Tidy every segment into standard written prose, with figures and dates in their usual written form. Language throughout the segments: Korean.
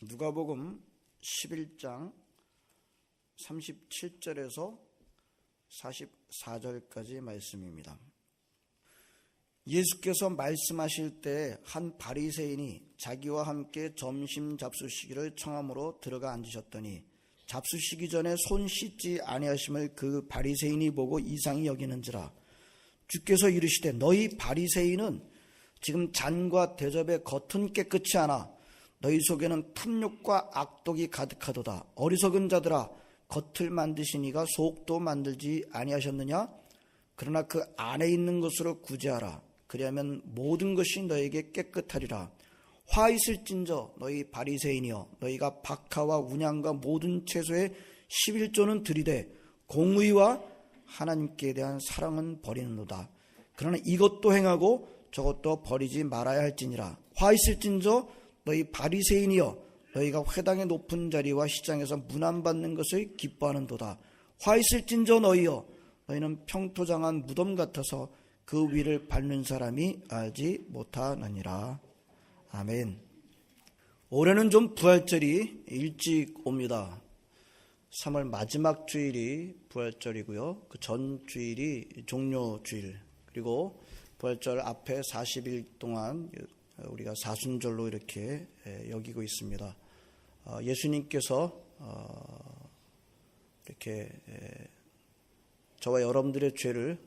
누가복음 11장 37절에서 44절까지 말씀입니다. 예수께서 말씀하실 때 한 바리새인이 자기와 함께 점심 잡수시기를 청함으로 들어가 앉으셨더니 잡수시기 전에 손 씻지 아니하심을 그 바리새인이 보고 이상히 여기는지라. 주께서 이르시되 너희 바리새인은 지금 잔과 대접의 겉은 깨끗이 하나 너희 속에는 탐욕과 악독이 가득하도다. 어리석은 자들아, 겉을 만드시니가 속도 만들지 아니하셨느냐? 그러나 그 안에 있는 것으로 구제하라. 그리하면 모든 것이 너에게 깨끗하리라. 화 있을진저 너희 바리새인이여, 너희가 박하와 운양과 모든 채소의 11조는 들이되 공의와 하나님께 대한 사랑은 버리는도다. 그러나 이것도 행하고 저것도 버리지 말아야 할지니라. 화 있을진저 너희 바리새인이여, 너희가 회당의 높은 자리와 시장에서 문안받는 것을 기뻐하는도다. 화 있을진저 너희여, 너희는 평토장한 무덤 같아서 그 위를 밟는 사람이 알지 못하느니라. 아멘. 올해는 좀 부활절이 일찍 옵니다. 3월 마지막 주일이 부활절이고요. 그 전 주일이 종료주일, 그리고 부활절 앞에 40일 동안 우리가 사순절로 이렇게 여기고 있습니다. 예수님께서 이렇게 저와 여러분들의 죄를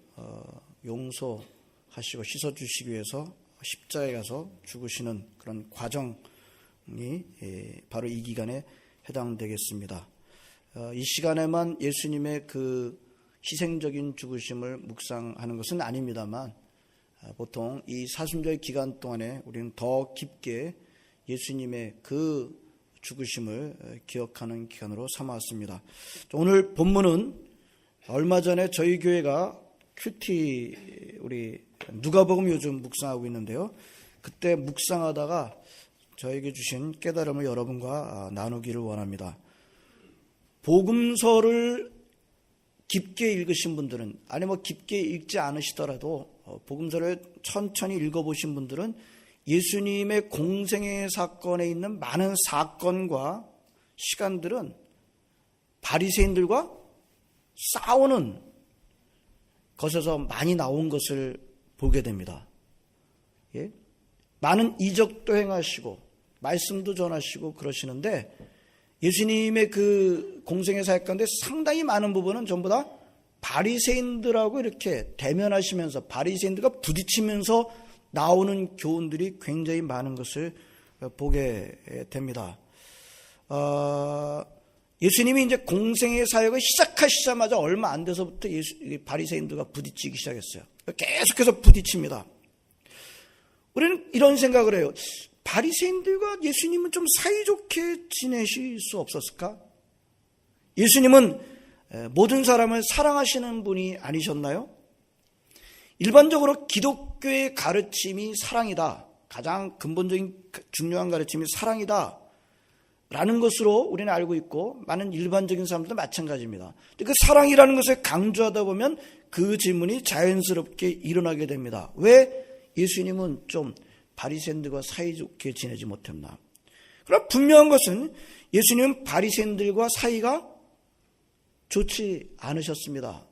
용서하시고 씻어주시기 위해서 십자가에 가서 죽으시는 그런 과정이 바로 이 기간에 해당되겠습니다. 이 시간에만 예수님의 그 희생적인 죽으심을 묵상하는 것은 아닙니다만, 보통 이 사순절 기간 동안에 우리는 더 깊게 예수님의 그 죽으심을 기억하는 기간으로 삼아왔습니다. 오늘 본문은 얼마 전에 저희 교회가 큐티 우리 누가복음 요즘 묵상하고 있는데요. 그때 묵상하다가 저에게 주신 깨달음을 여러분과 나누기를 원합니다. 복음서를 깊게 읽으신 분들은, 아니 깊게 읽지 않으시더라도 복음서를 천천히 읽어보신 분들은 예수님의 공생애 사건에 있는 많은 사건과 시간들은 바리새인들과 싸우는 것에서 많이 나온 것을 보게 됩니다. 예? 많은 이적도 행하시고 말씀도 전하시고 그러시는데, 예수님의 그 공생애 사역 가운데 상당히 많은 부분은 전부 다 바리새인들하고 이렇게 대면하시면서 바리새인들과 부딪히면서 나오는 교훈들이 굉장히 많은 것을 보게 됩니다. 예수님이 이제 공생애 사역을 시작하시자마자 얼마 안 돼서부터 바리새인들과 부딪히기 시작했어요. 계속해서 부딪힙니다. 우리는 이런 생각을 해요. 바리새인들과 예수님은 좀 사이좋게 지내실 수 없었을까? 예수님은 모든 사람을 사랑하시는 분이 아니셨나요? 일반적으로 기독교의 가르침이 사랑이다. 가장 근본적인 중요한 가르침이 사랑이다 라는 것으로 우리는 알고 있고, 많은 일반적인 사람들도 마찬가지입니다. 그 사랑이라는 것을 강조하다 보면 그 질문이 자연스럽게 일어나게 됩니다. 왜 예수님은 좀 바리새인들과 사이좋게 지내지 못했나? 그러나 분명한 것은 예수님은 바리새인들과 사이가 좋지 않으셨습니다.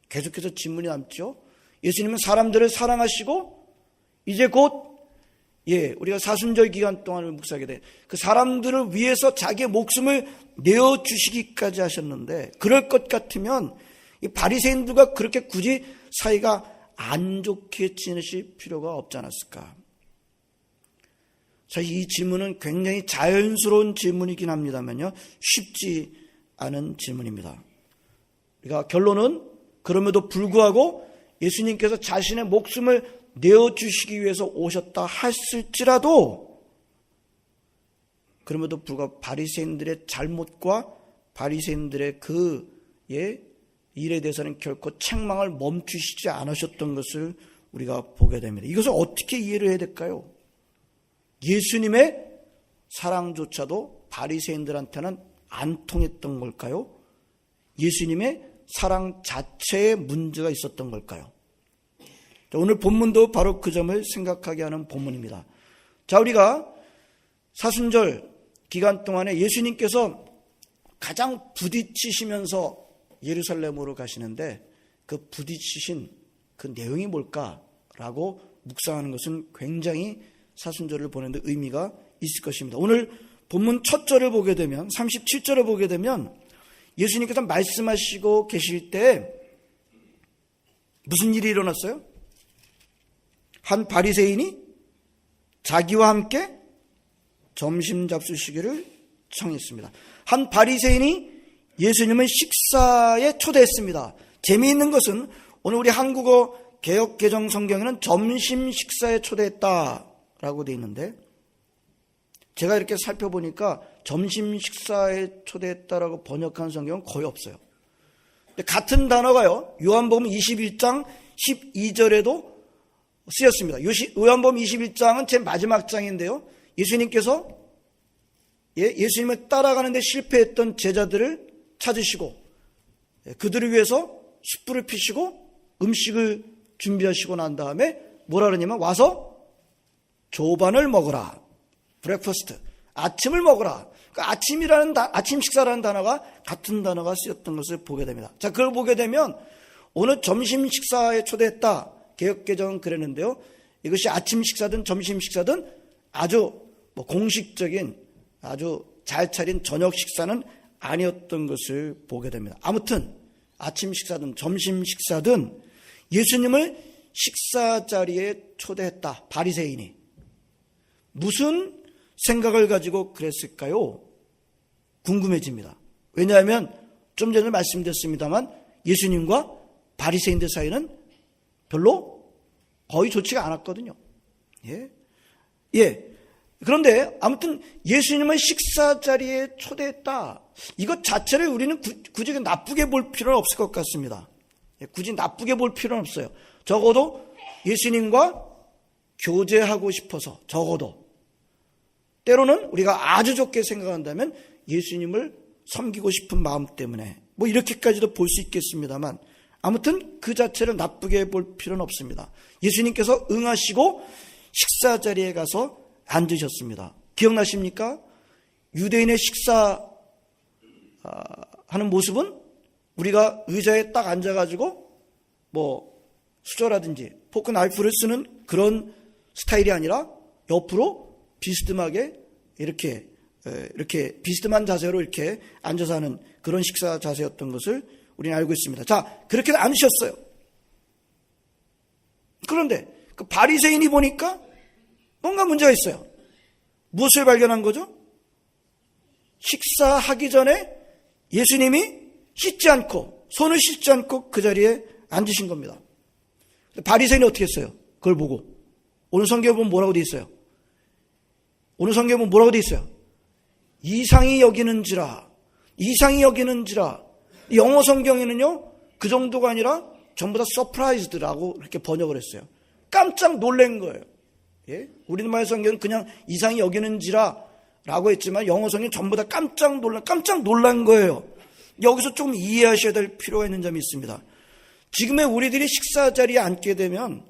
계속해서 질문이 남죠. 예수님은 사람들을 사랑하시고 이제 곧 우리가 사순절 기간 동안을 묵상하게 돼 그 사람들을 위해서 자기의 목숨을 내어주시기까지 하셨는데, 그럴 것 같으면 이 바리새인들과 그렇게 굳이 사이가 안 좋게 지내실 필요가 없지 않았을까? 사실 이 질문은 굉장히 자연스러운 질문이긴 합니다만요, 쉽지 않은 질문입니다. 그러니까 결론은, 그럼에도 불구하고 예수님께서 자신의 목숨을 내어주시기 위해서 오셨다 했을지라도, 그럼에도 불구하고 바리새인들의 잘못과 바리새인들의 그 일에 대해서는 결코 책망을 멈추시지 않으셨던 것을 우리가 보게 됩니다. 이것을 어떻게 이해를 해야 될까요? 예수님의 사랑조차도 바리새인들한테는 안 통했던 걸까요? 예수님의 사랑 자체에 문제가 있었던 걸까요? 오늘 본문도 바로 그 점을 생각하게 하는 본문입니다. 자, 우리가 사순절 기간 동안에 예수님께서 가장 부딪히시면서 예루살렘으로 가시는데 그 부딪히신 그 내용이 뭘까라고 묵상하는 것은 굉장히 사순절을 보내는 데 의미가 있을 것입니다. 오늘 본문 첫 절을 보게 되면 37절을 보게 되면 예수님께서 말씀하시고 계실 때 무슨 일이 일어났어요? 한 바리새인이 자기와 함께 점심 잡수시기를 청했습니다. 한 바리새인이 예수님을 식사에 초대했습니다. 재미있는 것은 오늘 우리 한국어 개역 개정 성경에는 점심 식사에 초대했다라고 되어 있는데 제가 이렇게 살펴보니까 점심 식사에 초대했다라고 번역한 성경은 거의 없어요. 근데 같은 단어가요. 요한복음 21장 12절에도 쓰였습니다. 요한복음 21장은 제 마지막 장인데요. 예수님께서 예수님을 따라가는데 실패했던 제자들을 찾으시고 그들을 위해서 숯불을 피시고 음식을 준비하시고 난 다음에 뭐라 그러냐면 와서 조반을 먹으라. 브렉퍼스트. 아침을 먹으라. 그 아침 식사라는 단어가 같은 단어가 쓰였던 것을 보게 됩니다. 자, 그걸 보게 되면 오늘 점심 식사에 초대했다. 개역개정은 그랬는데요. 이것이 아침 식사든 점심 식사든 아주 공식적인 아주 잘 차린 저녁 식사는 아니었던 것을 보게 됩니다. 아무튼 아침 식사든 점심 식사든 예수님을 식사 자리에 초대했다. 바리새인이 무슨 생각을 가지고 그랬을까요? 궁금해집니다. 왜냐하면 좀 전에 말씀드렸습니다만 예수님과 바리새인들 사이는 별로 거의 좋지가 않았거든요. 그런데 아무튼 예수님을 식사 자리에 초대했다. 이것 자체를 우리는 굳이 나쁘게 볼 필요는 없을 것 같습니다. 굳이 나쁘게 볼 필요는 없어요. 적어도 예수님과 교제하고 싶어서 적어도 때로는 우리가 아주 좋게 생각한다면 예수님을 섬기고 싶은 마음 때문에 이렇게까지도 볼 수 있겠습니다만 아무튼 그 자체를 나쁘게 볼 필요는 없습니다. 예수님께서 응하시고 식사 자리에 가서 앉으셨습니다. 기억나십니까? 유대인의 식사 하는 모습은 우리가 의자에 딱 앉아가지고 수저라든지 포크 나이프를 쓰는 그런 스타일이 아니라 옆으로 비스듬하게 이렇게 비스듬한 자세로 이렇게 앉아서 하는 그런 식사 자세였던 것을 우리는 알고 있습니다. 자, 그렇게 앉으셨어요. 그런데 그 바리새인이 보니까 뭔가 문제가 있어요. 무엇을 발견한 거죠? 식사하기 전에 예수님이 손을 씻지 않고 그 자리에 앉으신 겁니다. 바리새인이 어떻게 했어요? 그걸 보고 오늘 성경에 보면 뭐라고 돼 있어요? 이상히 여기는지라. 영어 성경에는요 그 정도가 아니라 전부 다 서프라이즈드라고 이렇게 번역을 했어요. 깜짝 놀란 거예요. 우리나라 성경은 그냥 이상히 여기는지라 라고 했지만 영어 성경은 전부 다 깜짝 놀란 거예요. 여기서 좀 이해하셔야 될 필요가 있는 점이 있습니다. 지금의 우리들이 식사 자리에 앉게 되면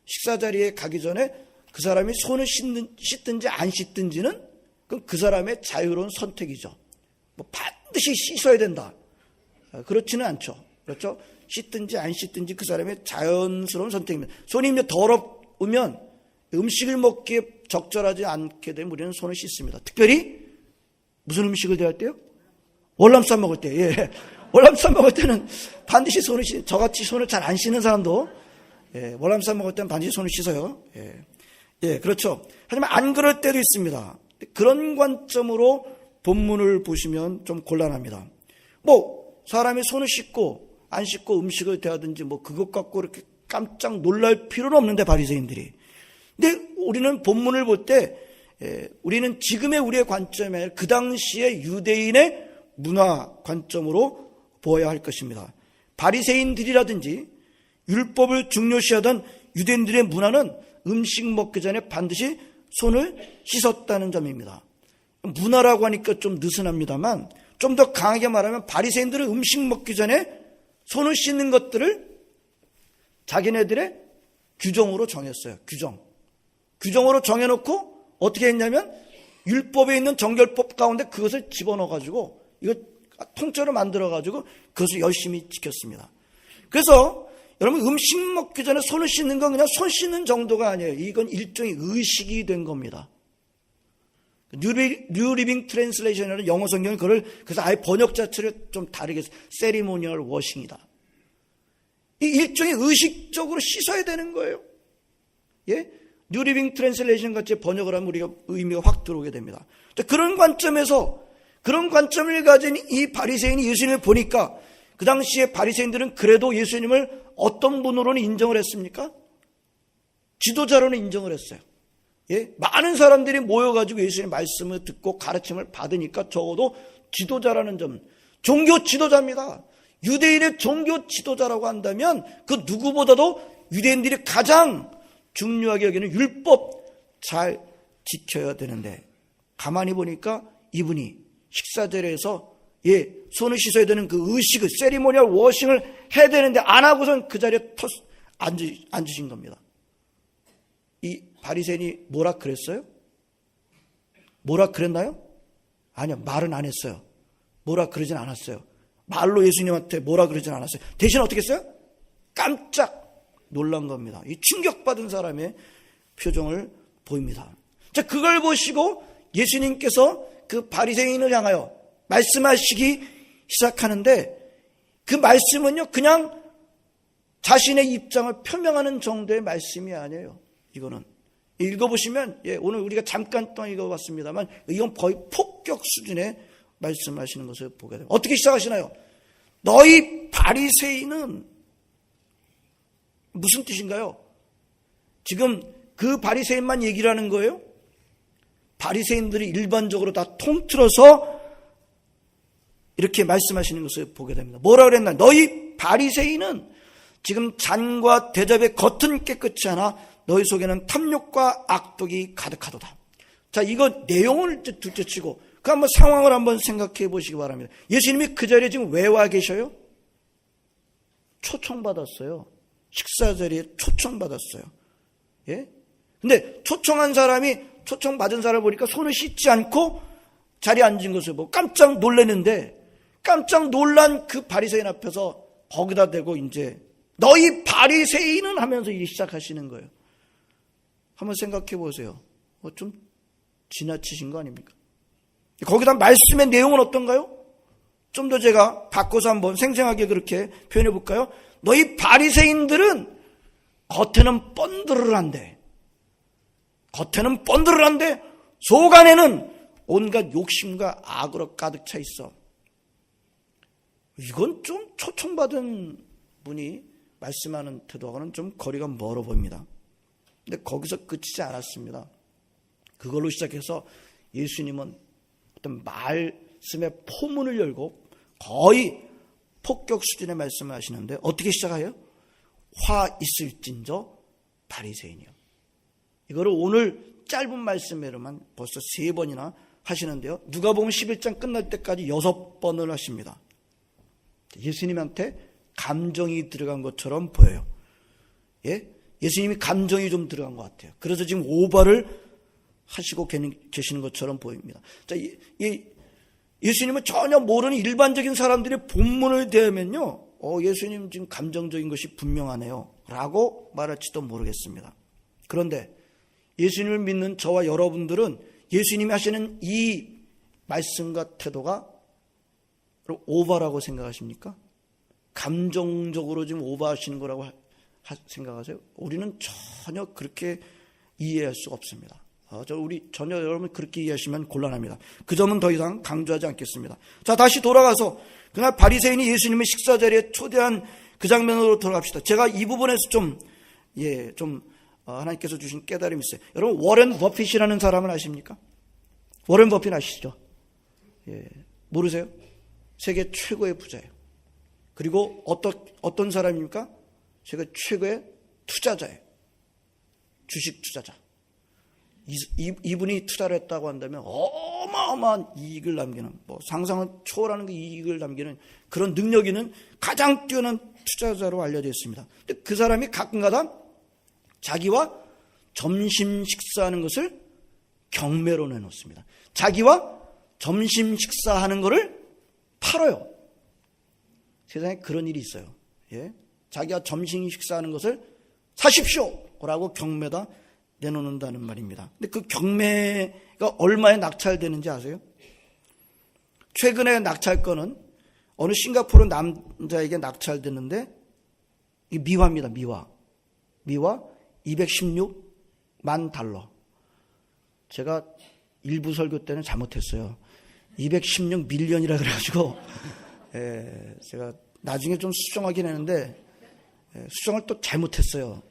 식사 자리에 가기 전에 그 사람이 손을 씻든지 안 씻든지는 그 사람의 자유로운 선택이죠. 반드시 씻어야 된다. 그렇지는 않죠. 그렇죠? 씻든지 안 씻든지 그 사람의 자연스러운 선택입니다. 손이 더러우면 음식을 먹기에 적절하지 않게 되면 우리는 손을 씻습니다. 특별히 무슨 음식을 대할 때요? 월남쌈 먹을 때. 월남쌈 먹을 때는 반드시 저같이 손을 잘 안 씻는 사람도 월남쌈 먹을 때는 반드시 손을 씻어요. 그렇죠. 하지만 안 그럴 때도 있습니다. 그런 관점으로 본문을 보시면 좀 곤란합니다. 사람이 손을 씻고 안 씻고 음식을 대하든지 그것 갖고 이렇게 깜짝 놀랄 필요는 없는데 바리새인들이. 근데 우리는 본문을 볼 때 우리는 지금의 우리의 관점이 아니라 그 당시의 유대인의 문화 관점으로 보아야 할 것입니다. 바리새인들이라든지 율법을 중요시하던 유대인들의 문화는 음식 먹기 전에 반드시 손을 씻었다는 점입니다. 문화라고 하니까 좀 느슨합니다만 좀 더 강하게 말하면 바리새인들은 음식 먹기 전에 손을 씻는 것들을 자기네들의 규정으로 정했어요. 규정으로 정해놓고 어떻게 했냐면 율법에 있는 정결법 가운데 그것을 집어넣어가지고 이거 통째로 만들어가지고 그것을 열심히 지켰습니다. 그래서 여러분 음식 먹기 전에 손을 씻는 건 그냥 손 씻는 정도가 아니에요. 이건 일종의 의식이 된 겁니다. 뉴 리빙 트랜슬레이션이라는 영어 성경이 그래서 아예 번역 자체를 좀 다르게 해서 세리모니얼 워싱이다. 이 일종의 의식적으로 씻어야 되는 거예요. 예? 뉴 리빙 트랜슬레이션 같이 번역을 하면 우리가 의미가 확 들어오게 됩니다. 그런 관점에서 그런 관점을 가진 이 바리새인이 예수님을 보니까 그 당시에 바리새인들은 그래도 예수님을 어떤 분으로는 인정을 했습니까? 지도자로는 인정을 했어요. 예? 많은 사람들이 모여가지고 예수님의 말씀을 듣고 가르침을 받으니까 적어도 지도자라는 점, 종교 지도자입니다. 유대인의 종교 지도자라고 한다면 그 누구보다도 유대인들이 가장 중요하게 여기는 율법 잘 지켜야 되는데 가만히 보니까 이분이 식사 자리에서 손을 씻어야 되는 그 의식을 세리모니얼 워싱을 해야 되는데 안 하고선 그 자리에 앉으신 겁니다. 이 바리새인이 뭐라 그랬어요? 뭐라 그랬나요? 아니요, 말은 안 했어요. 뭐라 그러진 않았어요. 말로 예수님한테 뭐라 그러진 않았어요. 대신 어떻게 했어요? 깜짝 놀란 겁니다. 이 충격받은 사람의 표정을 보입니다. 자, 그걸 보시고 예수님께서 그 바리새인을 향하여 말씀하시기 시작하는데 그 말씀은요, 그냥 자신의 입장을 표명하는 정도의 말씀이 아니에요. 이거는 읽어보시면 오늘 우리가 잠깐 동안 읽어봤습니다만 이건 거의 폭격 수준의 말씀하시는 것을 보게 됩니다. 어떻게 시작하시나요? 너희 바리새인은 무슨 뜻인가요? 지금 그 바리새인만 얘기를 하는 거예요? 바리새인들이 일반적으로 다 통틀어서 이렇게 말씀하시는 것을 보게 됩니다. 뭐라 그랬나? 너희 바리새인은 지금 잔과 대접의 겉은 깨끗이 하나 너희 속에는 탐욕과 악독이 가득하도다. 자, 이거 내용을 둘째치고 그 한번 상황을 한번 생각해 보시기 바랍니다. 예수님이 그 자리에 지금 왜 와 계셔요? 초청받았어요. 식사 자리에 초청받았어요. 예? 근데 초청받은 사람을 보니까 손을 씻지 않고 자리에 앉은 것을 보고 깜짝 놀랐는데 깜짝 놀란 그 바리새인 앞에서 거기다 대고 이제 너희 바리새인은 하면서 시작하시는 거예요. 한번 생각해 보세요. 좀 지나치신 거 아닙니까? 거기다 말씀의 내용은 어떤가요? 좀 더 제가 바꿔서 한번 생생하게 그렇게 표현해 볼까요? 너희 바리새인들은 겉에는 뻔드르르한데 속 안에는 온갖 욕심과 악으로 가득 차 있어. 이건 좀 초청받은 분이 말씀하는 태도하고는 좀 거리가 멀어 보입니다. 근데 거기서 끝이지 않았습니다. 그걸로 시작해서 예수님은 어떤 말씀의 포문을 열고 거의 폭격 수준의 말씀을 하시는데 어떻게 시작해요? 화 있을진저 바리새인이요. 이거를 오늘 짧은 말씀으로만 벌써 3번이나 하시는데요. 누가복음 11장 끝날 때까지 6번을 하십니다. 예수님한테 감정이 들어간 것처럼 보여요. 예? 예수님이 감정이 좀 들어간 것 같아요. 그래서 지금 오바를 하시고 계시는 것처럼 보입니다. 자, 예수님은 전혀 모르는 일반적인 사람들의 본문을 대하면요, 예수님 지금 감정적인 것이 분명하네요 라고 말할지도 모르겠습니다. 그런데 예수님을 믿는 저와 여러분들은 예수님이 하시는 이 말씀과 태도가 오바라고 생각하십니까? 감정적으로 지금 오바하시는 거라고 생각하세요? 우리는 전혀 그렇게 이해할 수가 없습니다. 우리 전혀 여러분 그렇게 이해하시면 곤란합니다. 그 점은 더 이상 강조하지 않겠습니다. 자, 다시 돌아가서 그날 바리새인이 예수님의 식사 자리에 초대한 그 장면으로 돌아갑시다. 제가 이 부분에서 하나님께서 주신 깨달음이 있어요. 여러분, 워렌 버핏이라는 사람을 아십니까? 워렌 버핏 아시죠? 예, 모르세요? 세계 최고의 부자예요. 그리고 어떤 사람입니까? 세계 최고의 투자자예요. 주식 투자자. 이분이 투자를 했다고 한다면 어마어마한 이익을 남기는, 상상을 초월하는 그 이익을 남기는 그런 능력 있는 가장 뛰어난 투자자로 알려져 있습니다. 근데 그 사람이 가끔가다 자기와 점심 식사하는 것을 경매로 내놓습니다. 자기와 점심 식사하는 거를 팔아요. 세상에 그런 일이 있어요. 예? 자기가 점심 식사하는 것을 사십시오라고 경매다 내놓는다는 말입니다. 근데 그 경매가 얼마에 낙찰되는지 아세요? 최근에 낙찰 건은 어느 싱가포르 남자에게 낙찰됐는데, 이 미화입니다. 미화 216만 달러. 제가 일부 설교 때는 잘못했어요. 216 밀리언이라 그래가지고 제가 나중에 좀 수정하긴 했는데 수정을 또 잘못했어요.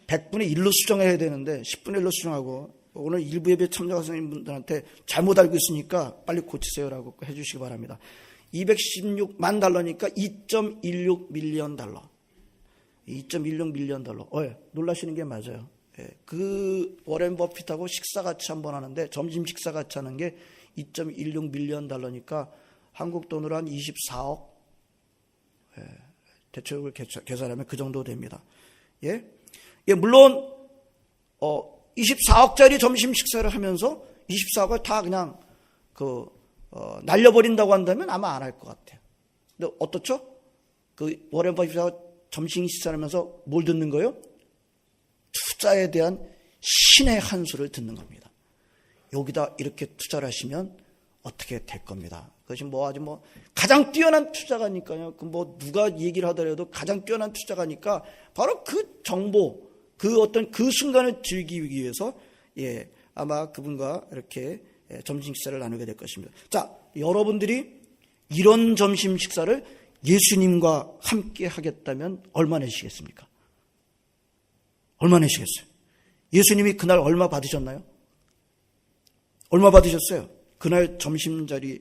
100분의 1로 수정해야 되는데 10분의 1로 수정하고, 오늘 일부 예배 참여하신 분들한테 잘못 알고 있으니까 빨리 고치세요라고 해주시기 바랍니다. 216만 달러니까 2.16 밀리언 달러. 2.16 밀리언 달러. 놀라시는 게 맞아요. 그 워렌 버핏하고 식사 같이 한번 하는데, 점심 식사 같이 하는 게 2.16 밀리언 달러니까 한국 돈으로 한 24억. 대체적으로 계산하면 그 정도 됩니다. 예, 물론 24억짜리 점심 식사를 하면서 24억을 다 그냥 날려버린다고 한다면 아마 안 할 것 같아요. 근데 어떻죠? 그 워렌 버핏하고 점심 식사를 하면서 뭘 듣는 거예요? 투자에 대한 신의 한 수를 듣는 겁니다. 여기다 이렇게 투자를 하시면 어떻게 될 겁니다. 그것이 아주 가장 뛰어난 투자가니까요. 누가 얘기를 하더라도 가장 뛰어난 투자가니까 바로 그 정보, 그 순간을 즐기기 위해서 아마 그분과 이렇게 점심 식사를 나누게 될 것입니다. 자, 여러분들이 이런 점심 식사를 예수님과 함께 하겠다면 얼마 내시겠습니까? 얼마 내시겠어요? 예수님이 그날 얼마 받으셨나요? 얼마 받으셨어요? 그날 점심자리에서.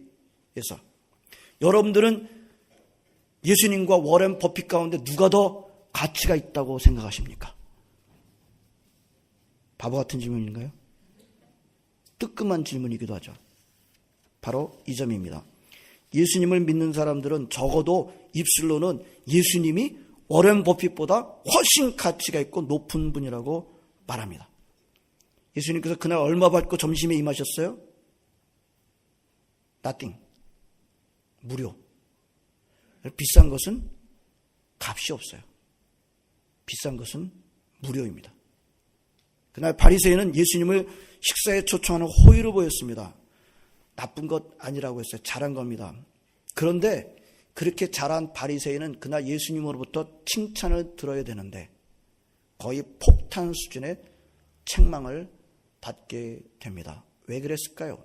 여러분들은 예수님과 워렌 버핏 가운데 누가 더 가치가 있다고 생각하십니까? 바보 같은 질문인가요? 뜨끔한 질문이기도 하죠. 바로 이 점입니다. 예수님을 믿는 사람들은 적어도 입술로는 예수님이 워렌 버핏보다 훨씬 가치가 있고 높은 분이라고 말합니다. 예수님께서 그날 얼마 받고 점심에 임하셨어요? Nothing. 무료. 비싼 것은 값이 없어요. 비싼 것은 무료입니다. 그날 바리새인은 예수님을 식사에 초청하는 호의를 보였습니다. 나쁜 것 아니라고 했어요. 잘한 겁니다. 그런데 그렇게 잘한 바리새인은 그날 예수님으로부터 칭찬을 들어야 되는데 거의 폭탄 수준의 책망을 받게 됩니다. 왜 그랬을까요?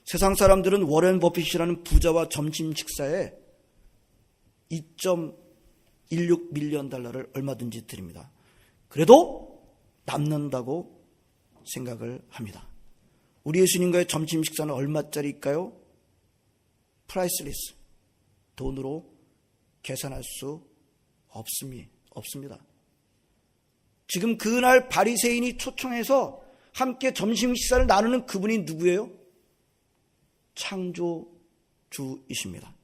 세상 사람들은 워렌 버핏이라는 부자와 점심 식사에 2.16 밀리언 달러를 얼마든지 드립니다. 그래도 남는다고 생각을 합니다. 우리 예수님과의 점심 식사는 얼마짜리일까요? 프라이스리스. 돈으로 계산할 수 없습니다. 지금 그날 바리새인이 초청해서 함께 점심 식사를 나누는 그분이 누구예요? 창조주이십니다.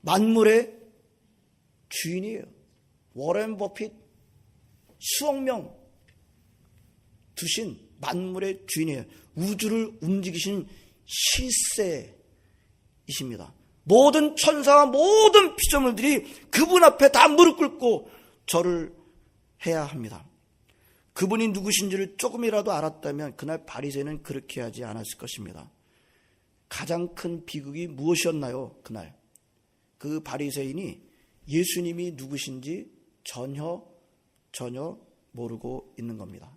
만물의 주인이에요. 워렌 버핏 수억 명 두신 만물의 주인이에요. 우주를 움직이신 실세이십니다. 모든 천사와 모든 피조물들이 그분 앞에 다 무릎 꿇고 절을 해야 합니다. 그분이 누구신지를 조금이라도 알았다면 그날 바리새인은 그렇게 하지 않았을 것입니다. 가장 큰 비극이 무엇이었나요? 그날 그 바리새인이 예수님이 누구신지 전혀 모르고 있는 겁니다.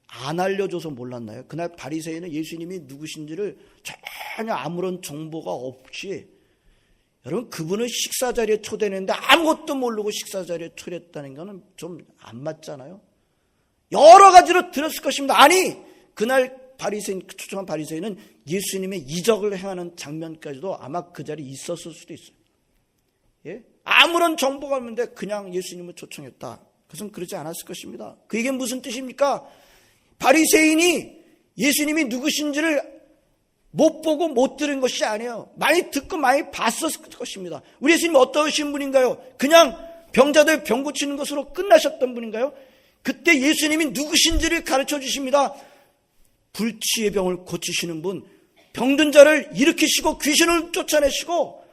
안 알려줘서 몰랐나요? 그날 바리새인은 예수님이 누구신지를 전혀 아무런 정보가 없이, 여러분 그분을 식사자리에 초대했는데 아무것도 모르고 식사자리에 초대했다는 것은 좀 안 맞잖아요. 여러 가지로 들었을 것입니다. 아니 그날 초청한 바리새인은 예수님의 이적을 행하는 장면까지도 아마 그 자리에 있었을 수도 있어요. 예? 아무런 정보가 없는데 그냥 예수님을 초청했다. 그것은 그러지 않았을 것입니다. 그게 무슨 뜻입니까? 바리새인이 예수님이 누구신지를 못 보고 못 들은 것이 아니에요. 많이 듣고 많이 봤었을 것입니다. 우리 예수님이 어떠신 분인가요? 그냥 병자들 병 고치는 것으로 끝나셨던 분인가요? 그때 예수님이 누구신지를 가르쳐 주십니다. 불치의 병을 고치시는 분, 병든 자를 일으키시고 귀신을 쫓아내시고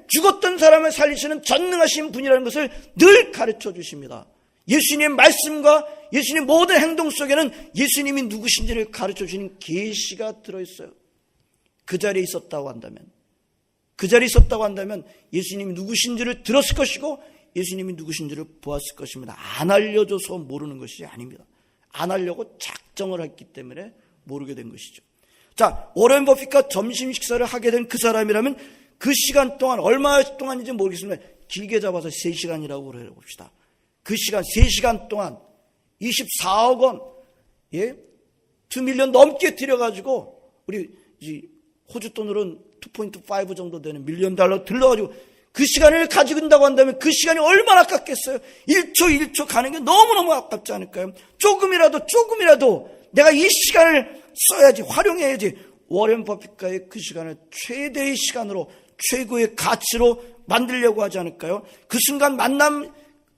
죽었던 사람을 살리시는 전능하신 분이라는 것을 늘 가르쳐 주십니다. 예수님의 말씀과 예수님의 모든 행동 속에는 예수님이 누구신지를 가르쳐 주시는 계시가 들어있어요. 그 자리에 있었다고 한다면 예수님이 누구신지를 들었을 것이고 예수님이 누구신지를 보았을 것입니다. 안 알려줘서 모르는 것이 아닙니다. 안 하려고 작정을 했기 때문에 모르게 된 것이죠. 자, 워렌 버핏과 점심 식사를 하게 된 그 사람이라면 그 시간 동안 얼마 동안인지 모르겠습니다. 길게 잡아서 3시간이라고 해봅시다. 그 시간 3시간 동안 24억 원, 2밀리언 넘게 들여가지고 우리 호주 돈으로는 2.5 정도 되는 $1,000,000 들러가지고 그 시간을 가지고 있다고 한다면 그 시간이 얼마나 아깝겠어요. 1초 가는 게 너무너무 아깝지 않을까요? 조금이라도 내가 이 시간을 써야지, 활용해야지. 워렌 버핏과의 그 시간을 최대의 시간으로, 최고의 가치로 만들려고 하지 않을까요? 그 순간 만남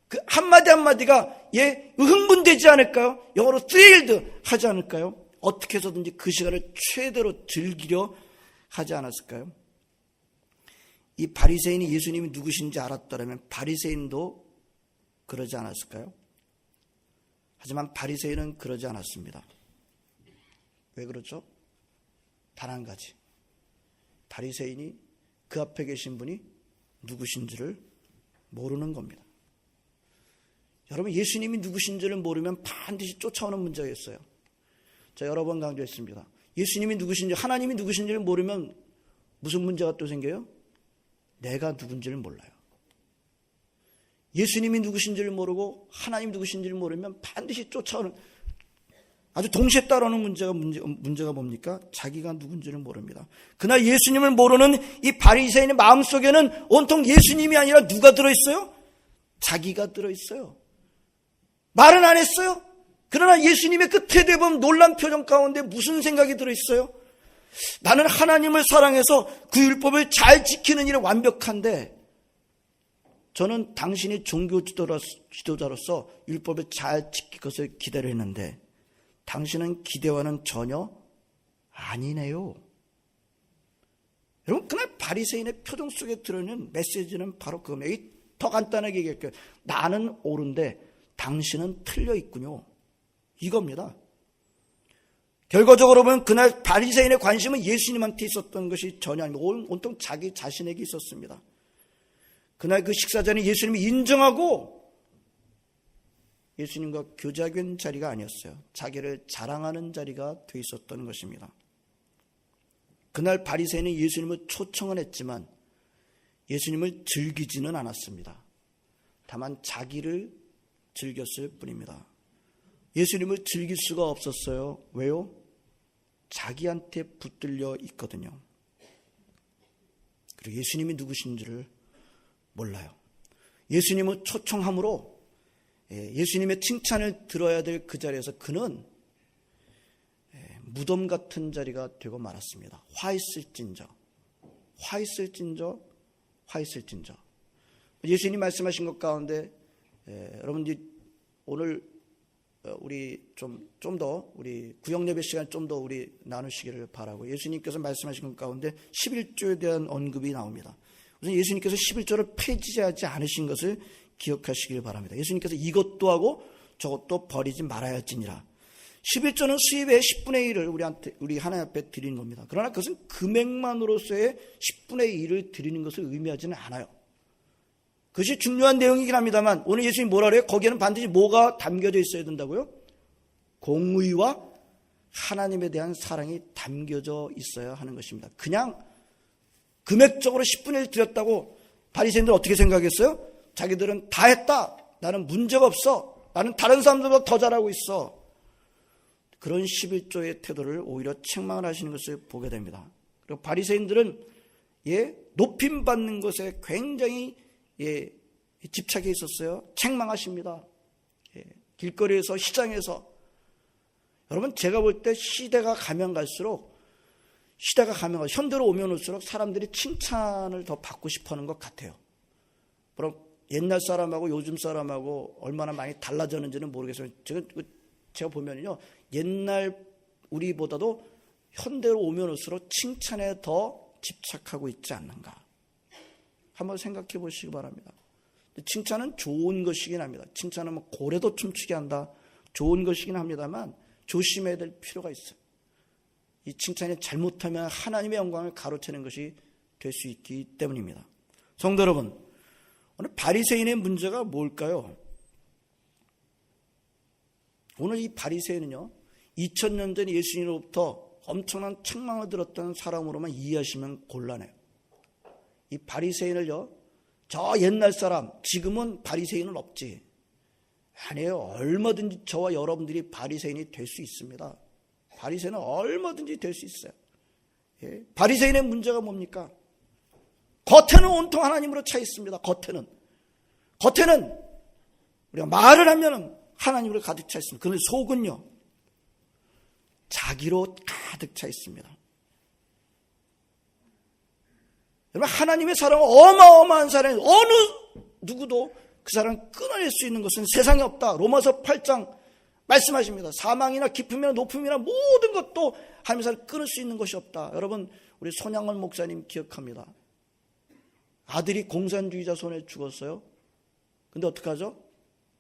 그 한마디가 흥분되지 않을까요? 영어로 thrilled 하지 않을까요? 어떻게 해서든지 그 시간을 최대로 즐기려 하지 않았을까요? 이 바리새인이 예수님이 누구신지 알았더라면 바리새인도 그러지 않았을까요? 하지만 바리새인은 그러지 않았습니다. 왜 그렇죠? 단 한 가지. 바리새인이 그 앞에 계신 분이 누구신지를 모르는 겁니다. 여러분, 예수님이 누구신지를 모르면 반드시 쫓아오는 문제가 있어요. 자, 여러 번 강조했습니다. 예수님이 누구신지, 하나님이 누구신지를 모르면 무슨 문제가 또 생겨요? 내가 누군지를 몰라요. 예수님이 누구신지를 모르고 하나님 누구신지를 모르면 반드시 쫓아오는, 아주 동시에 따라오는 문제가 뭡니까? 자기가 누군지를 모릅니다. 그날 예수님을 모르는 이 바리새인의 마음속에는 온통 예수님이 아니라 누가 들어있어요? 자기가 들어있어요. 말은 안 했어요. 그러나 예수님의 그 태도에 놀란 표정 가운데 무슨 생각이 들어있어요? 나는 하나님을 사랑해서 그 율법을 잘 지키는 일은 완벽한데 저는 당신이 종교 지도자로서 율법을 잘 지킬 것을 기대를 했는데 당신은 기대와는 전혀 아니네요. 여러분, 그날 바리새인의 표정 속에 들어있는 메시지는 바로 그겁니다. 더 간단하게 얘기할게요. 나는 옳은데 당신은 틀려 있군요. 이겁니다. 결과적으로 보면 그날 바리새인의 관심은 예수님한테 있었던 것이 전혀 아니고 온통 자기 자신에게 있었습니다. 그날 그 식사 자리에 예수님이 인정하고 예수님과 교제하는 자리가 아니었어요. 자기를 자랑하는 자리가 돼 있었던 것입니다. 그날 바리새인은 예수님을 초청은 했지만 예수님을 즐기지는 않았습니다. 다만 자기를 즐겼을 뿐입니다. 예수님을 즐길 수가 없었어요. 왜요? 자기한테 붙들려 있거든요. 그리고 예수님이 누구신지를 몰라요. 예수님을 초청함으로 예수님의 칭찬을 들어야 될 그 자리에서 그는 무덤 같은 자리가 되고 말았습니다. 화 있을진저. 예수님 말씀하신 것 가운데 여러분들이 오늘 우리 좀 더 우리 구역 예배 시간 좀 더 우리 나누시기를 바라고, 예수님께서 말씀하신 것 가운데 11조에 대한 언급이 나옵니다. 우선 예수님께서 11조를 폐지하지 않으신 것을 기억하시길 바랍니다. 예수님께서 이것도 하고 저것도 버리지 말아야 할지니라. 11조는 수입의 10분의 1을 우리 하나님 앞에 드리는 겁니다. 그러나 그것은 금액만으로서의 10분의 1을 드리는 것을 의미하지는 않아요. 그것이 중요한 내용이긴 합니다만 오늘 예수님이 뭐라 그래요? 거기에는 반드시 뭐가 담겨져 있어야 된다고요? 공의와 하나님에 대한 사랑이 담겨져 있어야 하는 것입니다. 그냥 금액적으로 10분의 1 드렸다고 바리새인들 어떻게 생각했어요? 자기들은 다 했다. 나는 문제가 없어. 나는 다른 사람들보다 더 잘하고 있어. 그런 11조의 태도를 오히려 책망을 하시는 것을 보게 됩니다. 그리고 바리새인들은 높임받는 것에 굉장히 집착해 있었어요. 책망하십니다. 길거리에서, 시장에서. 여러분, 제가 볼 때 시대가 가면 갈수록 현대로 오면 올수록 사람들이 칭찬을 더 받고 싶어 하는 것 같아요. 옛날 사람하고 요즘 사람하고 얼마나 많이 달라졌는지는 모르겠어요. 제가 보면요, 옛날 우리보다도 현대로 오면 올수록 칭찬에 더 집착하고 있지 않는가. 한번 생각해 보시기 바랍니다. 칭찬은 좋은 것이긴 합니다. 칭찬은 뭐 고래도 춤추게 한다. 좋은 것이긴 합니다만 조심해야 될 필요가 있어요. 이 칭찬이 잘못하면 하나님의 영광을 가로채는 것이 될 수 있기 때문입니다. 성도 여러분, 오늘 바리새인의 문제가 뭘까요? 오늘 이 바리새인은요, 2000년 전 예수님으로부터 엄청난 책망을 들었던 사람으로만 이해하시면 곤란해요. 이 바리새인을요, 저 옛날 사람, 지금은 바리새인은 없지. 아니에요. 얼마든지 저와 여러분들이 바리새인이 될 수 있습니다. 바리새인은 얼마든지 될 수 있어요. 예. 바리새인의 문제가 뭡니까? 겉에는 온통 하나님으로 차 있습니다. 겉에는 우리가 말을 하면 하나님으로 가득 차 있습니다. 그런데 속은요, 자기로 가득 차 있습니다. 여러분, 하나님의 사랑은 어마어마한 사랑이 어느 누구도 그 사랑을 끊어낼 수 있는 것은 세상에 없다. 로마서 8장 말씀하십니다. 사망이나 기쁨이나 높음이나 모든 것도 하나님의 사랑을 끊을 수 있는 것이 없다. 여러분, 우리 손양원 목사님 기억합니다. 아들이 공산주의자 손에 죽었어요. 근데 어떡하죠?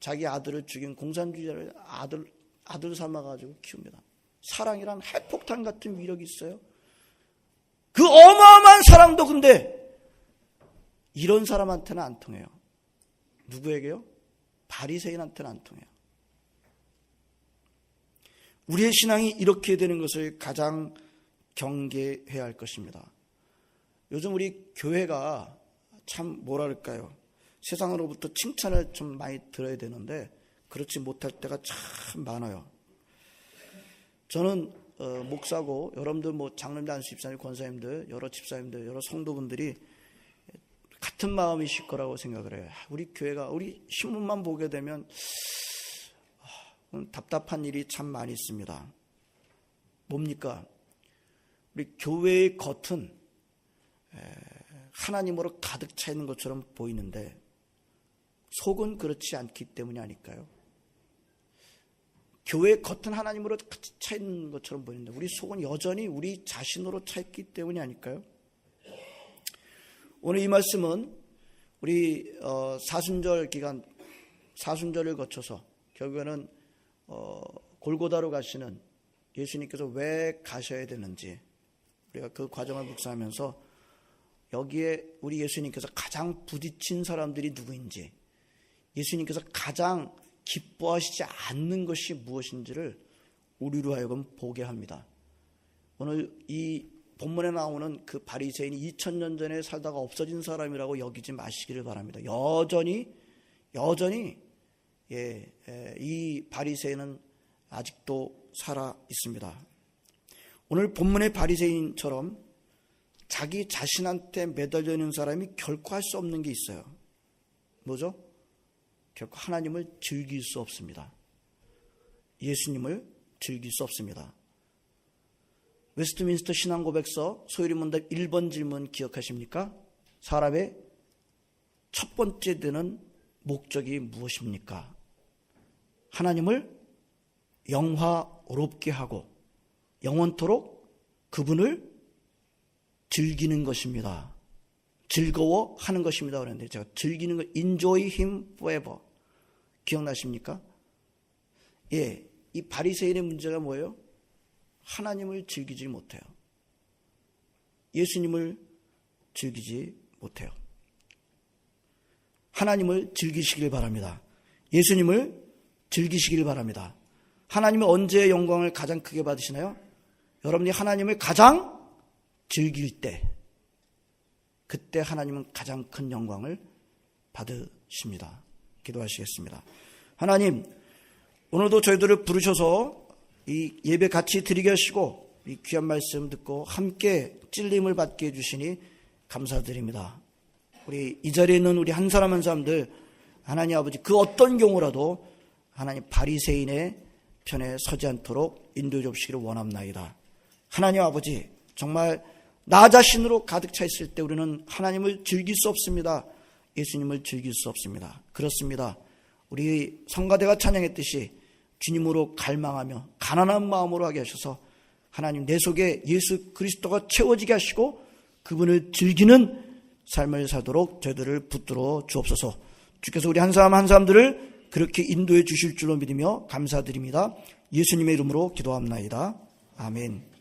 자기 아들을 죽인 공산주의자를 아들 삼아가지고 키웁니다. 사랑이란 핵폭탄 같은 위력이 있어요. 그 어마어마한 사랑도 근데 이런 사람한테는 안 통해요. 누구에게요? 바리새인한테는 안 통해요. 우리의 신앙이 이렇게 되는 것을 가장 경계해야 할 것입니다. 요즘 우리 교회가 참 뭐랄까요, 세상으로부터 칭찬을 좀 많이 들어야 되는데 그렇지 못할 때가 참 많아요. 저는 목사고 여러분들 뭐 장로님들, 안수집사님, 권사님들, 여러 집사님들, 여러 성도분들이 같은 마음이실 거라고 생각을 해요. 우리 교회가, 우리 신문만 보게 되면 답답한 일이 참 많이 있습니다. 뭡니까? 우리 교회의 겉은 하나님으로 가득 차 있는 것처럼 보이는데 속은 그렇지 않기 때문이 아닐까요? 교회의 겉은 하나님으로 가득 차 있는 것처럼 보이는데 우리 속은 여전히 우리 자신으로 차 있기 때문이 아닐까요? 오늘 이 말씀은 우리 사순절 기간, 사순절을 거쳐서 결국에는 골고다로 가시는 예수님께서 왜 가셔야 되는지 우리가 그 과정을 묵상하면서 여기에 우리 예수님께서 가장 부딪힌 사람들이 누구인지, 예수님께서 가장 기뻐하시지 않는 것이 무엇인지를 우리로 하여금 보게 합니다. 오늘 이 본문에 나오는 그 바리새인이 2000년 전에 살다가 없어진 사람이라고 여기지 마시기를 바랍니다. 여전히 이 바리새인은 아직도 살아 있습니다. 오늘 본문의 바리새인처럼 자기 자신한테 매달려 있는 사람이 결코 할 수 없는 게 있어요. 뭐죠? 결코 하나님을 즐길 수 없습니다. 예수님을 즐길 수 없습니다. 웨스트민스터 신앙고백서 소유리문답 1번 질문 기억하십니까? 사람의 첫 번째 되는 목적이 무엇입니까? 하나님을 영화롭게 하고 영원토록 그분을 즐기는 것입니다. 즐거워하는 것입니다. 그런데 제가 즐기는 거, enjoy him forever. 기억나십니까? 예, 이 바리새인의 문제가 뭐예요? 하나님을 즐기지 못해요. 예수님을 즐기지 못해요. 하나님을 즐기시길 바랍니다. 예수님을 즐기시길 바랍니다. 하나님은 언제 영광을 가장 크게 받으시나요? 여러분이 하나님을 가장 즐길 때, 그때 하나님은 가장 큰 영광을 받으십니다. 기도하시겠습니다. 하나님, 오늘도 저희들을 부르셔서 이 예배 같이 드리게 하시고 이 귀한 말씀 듣고 함께 찔림을 받게 해주시니 감사드립니다. 우리 이 자리에 있는 우리 한 사람 한 사람들, 하나님 아버지, 그 어떤 경우라도 하나님 바리새인의 편에 서지 않도록 인도해 주시기를 원합나이다. 하나님 아버지, 정말 나 자신으로 가득 차 있을 때 우리는 하나님을 즐길 수 없습니다. 예수님을 즐길 수 없습니다. 그렇습니다. 우리 성가대가 찬양했듯이 주님으로 갈망하며 가난한 마음으로 하게 하셔서 하나님 내 속에 예수 그리스도가 채워지게 하시고 그분을 즐기는 삶을 살도록 저희들을 붙들어 주옵소서. 주께서 우리 한 사람 한 사람들을 그렇게 인도해 주실 줄로 믿으며 감사드립니다. 예수님의 이름으로 기도합나이다. 아멘.